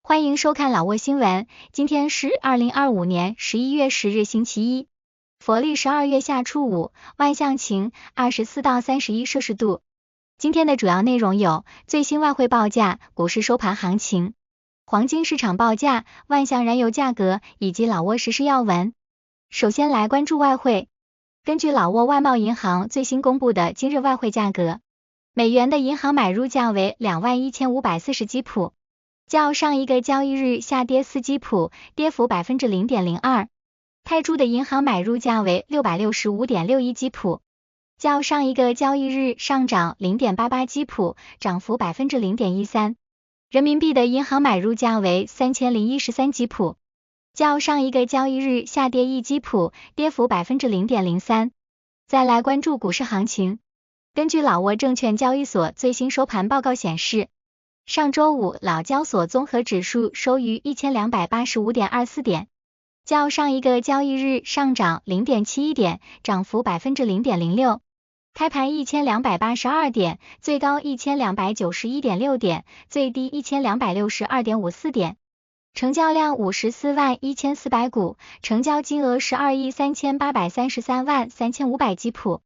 欢迎收看老挝新闻，今天是2025年11月10日星期一，佛历12月夏初5，万象晴，24到31摄氏度。今天的主要内容有最新外汇报价、股市收盘行情、黄金市场报价、万象燃油价格以及老挝时事要闻。首先来关注外汇，根据老挝外贸银行最新公布的今日外汇价格，美元的银行买入价为21540基普。较上一个交易日下跌4基普，跌幅 0.02%。泰铢的银行买入价为 665.61 基普，较上一个交易日上涨 0.88 基普，涨幅 0.13%。人民币的银行买入价为 3013 基普，较上一个交易日下跌1基普，跌幅 0.03%。再来关注股市行情，根据老挝证券交易所最新收盘报告显示，上周五老交所综合指数收于 1285.24 点，较上一个交易日上涨 0.71 点，涨幅 0.06%。开盘1282点，最高1291.6点，最低1262.54点。成交量54万1400股，成交金额12亿3833万3500基普。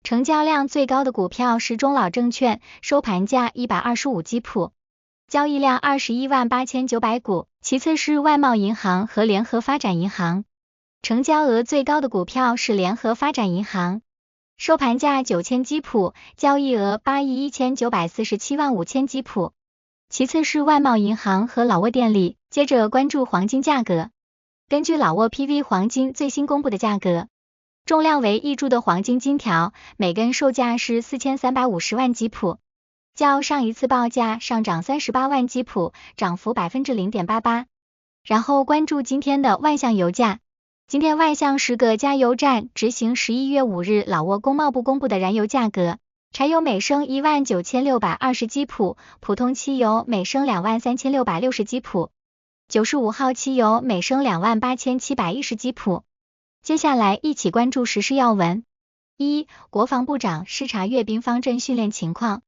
成交量最高的股票是中老证券，收盘价125基普。交易量21万8900股，其次是外贸银行和联合发展银行。成交额最高的股票是联合发展银行，收盘价9000基普，交易额8亿1947万5000基普。其次是外贸银行和老挝电力。接着关注黄金价格，根据老挝 PV 黄金最新公布的价格，重量为1铢的黄金金条，每根售价是4350万基普。较上一次报价上涨38万基普，涨幅 0.88%。然后关注今天的万象油价，今天万象10个加油站执行11月5日老挝工贸部公布的燃油价格，柴油每升19620基普，普通汽油每升23660基普，95号汽油每升28710基普。接下来一起关注时事要闻。1. 国防部长视察阅兵方阵训练情况。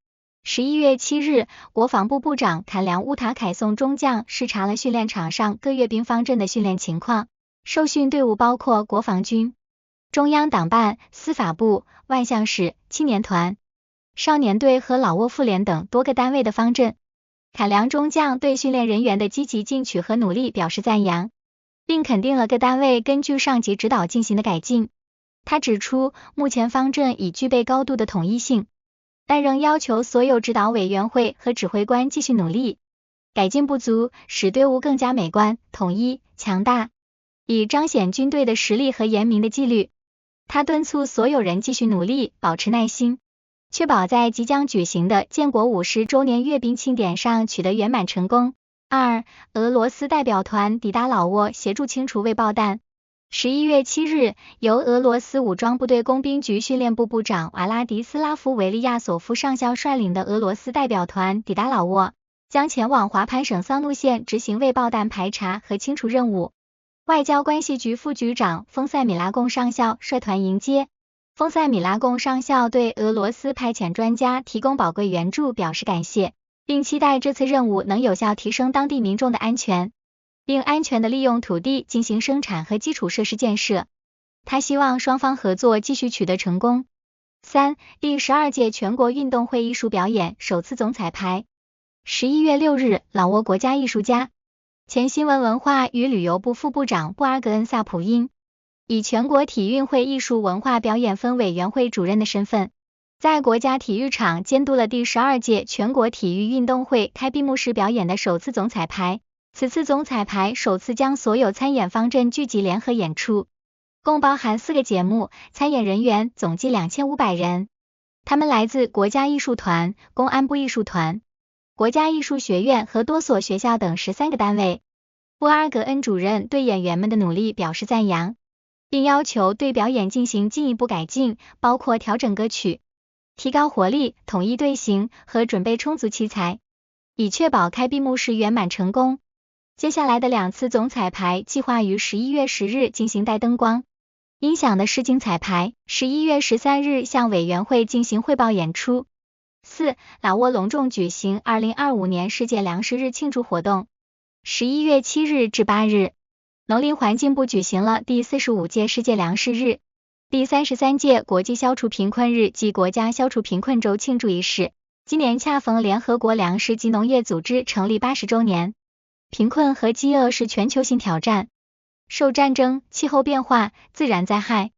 11月7日，国防部部长坎良乌塔凯送中将视察了训练场上各阅兵方阵的训练情况。受训队伍包括国防军、中央党办、司法部、万象市、青年团、少年队和老挝妇联等多个单位的方阵。坎良中将对训练人员的积极进取和努力表示赞扬，并肯定了各单位根据上级指导进行的改进。他指出，目前方阵已具备高度的统一性，但仍要求所有指导委员会和指挥官继续努力，改进不足，使队伍更加美观、统一、强大，以彰显军队的实力和严明的纪律。他敦促所有人继续努力，保持耐心，确保在即将举行的建国50周年阅兵庆典上取得圆满成功。2. 俄罗斯代表团抵达老挝协助清除未爆弹。11月7日，由俄罗斯武装部队工兵局训练部部长瓦拉迪斯拉夫·维利亚索夫上校率领的俄罗斯代表团抵达老挝，将前往华盘省桑怒县执行未爆弹排查和清除任务。外交关系局副局长丰塞米拉贡上校率团迎接。丰塞米拉贡上校对俄罗斯派遣专家提供宝贵援助表示感谢，并期待这次任务能有效提升当地民众的安全，并安全地利用土地进行生产和基础设施建设。他希望双方合作继续取得成功。3. 第12届全国运动会艺术表演首次总彩排。11月6日，老挝国家艺术家、前新闻文化与旅游部副部长布尔格恩萨普因以全国体运会艺术文化表演分委员会主任的身份，在国家体育场监督了第12届全国体育运动会开闭幕式表演的首次总彩排。此次总彩排首次将所有参演方阵聚集联合演出，共包含4个节目，参演人员总计2500人。他们来自国家艺术团、公安部艺术团、国家艺术学院和多所学校等13个单位。布尔格恩主任对演员们的努力表示赞扬，并要求对表演进行进一步改进，包括调整歌曲、提高活力、统一队形和准备充足器材，以确保开闭幕式圆满成功。接下来的2次总彩排计划于11月10日进行带灯光、音响的试镜彩排，11月13日向委员会进行汇报演出。4. 老挝隆重举行2025年世界粮食日庆祝活动。11月7日至8日，农林环境部举行了第45届世界粮食日、第33届国际消除贫困日及国家消除贫困周庆祝仪式。今年恰逢联合国粮食及农业组织成立80周年。贫困和饥饿是全球性挑战，受战争、气候变化、自然灾害、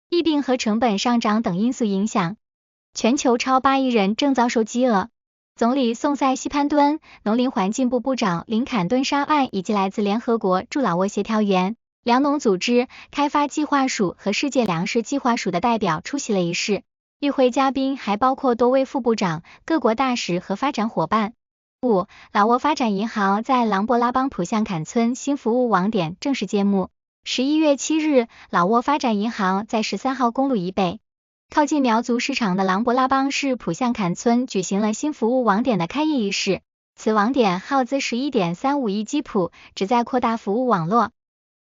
疫病和成本上涨等因素影响，全球超8亿人正遭受饥饿。总理宋塞西潘敦、农林环境部部长林坎敦沙岸以及来自联合国驻老挝协调员、粮农组织、开发计划署和世界粮食计划署的代表出席了仪式。与会嘉宾还包括多位副部长、各国大使和发展伙伴。5. 老挝发展银行在琅勃拉邦普象坎村新服务网点正式揭幕。11月7日，老挝发展银行在13号公路以北，靠近苗族市场的琅勃拉邦市普象坎村举行了新服务网点的开业仪式。此网点耗资11.35亿基普，旨在扩大服务网络，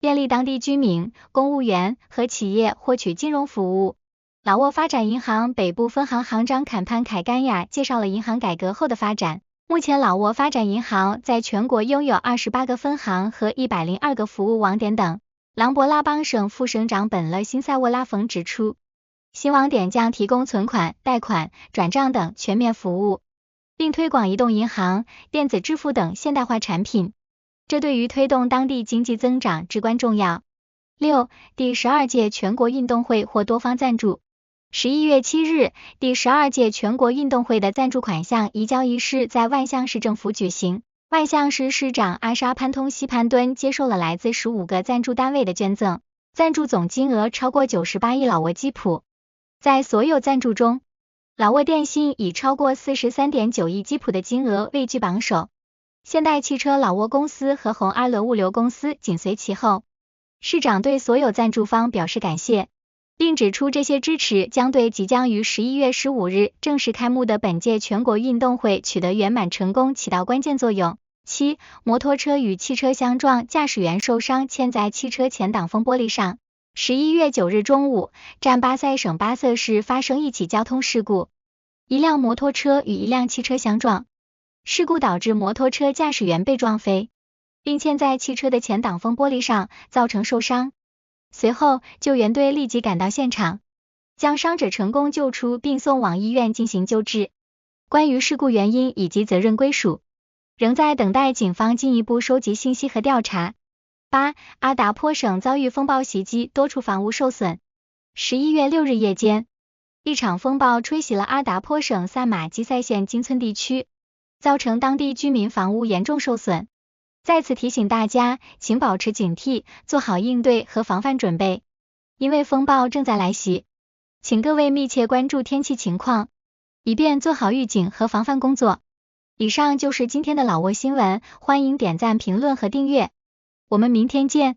便利当地居民、公务员和企业获取金融服务。老挝发展银行北部分行行长坎潘凯甘雅介绍了银行改革后的发展。目前老挝发展银行在全国拥有28个分行和102个服务网点等。琅勃拉邦省副省长本勒辛塞沃拉冯指出，新网点将提供存款、贷款、转账等全面服务，并推广移动银行、电子支付等现代化产品，这对于推动当地经济增长至关重要。6. 第12届全国运动会获多方赞助。11月7日，第12届全国运动会的赞助款项移交仪式在万象市政府举行。万象市市长阿沙潘通西潘敦接受了来自15个赞助单位的捐赠，赞助总金额超过98亿老挝基普。在所有赞助中，老挝电信以超过43.9亿基普的金额位居榜首，现代汽车老挝公司和红阿伦物流公司紧随其后。市长对所有赞助方表示感谢，并指出这些支持将对即将于11月15日正式开幕的本届全国运动会取得圆满成功起到关键作用。7. 摩托车与汽车相撞，驾驶员受伤嵌在汽车前挡风玻璃上。11月9日中午，占巴塞省巴瑟市发生一起交通事故，一辆摩托车与一辆汽车相撞，事故导致摩托车驾驶员被撞飞，并嵌在汽车的前挡风玻璃上，造成受伤。随后，救援队立即赶到现场，将伤者成功救出并送往医院进行救治。关于事故原因以及责任归属，仍在等待警方进一步收集信息和调查。8. 阿达颇省遭遇风暴袭击，多处房屋受损。11月6日夜间，一场风暴吹袭了阿达颇省萨马基塞县金村地区，造成当地居民房屋严重受损。在此提醒大家，请保持警惕，做好应对和防范准备，因为风暴正在来袭，请各位密切关注天气情况，以便做好预警和防范工作。以上就是今天的老挝新闻，欢迎点赞、评论和订阅，我们明天见。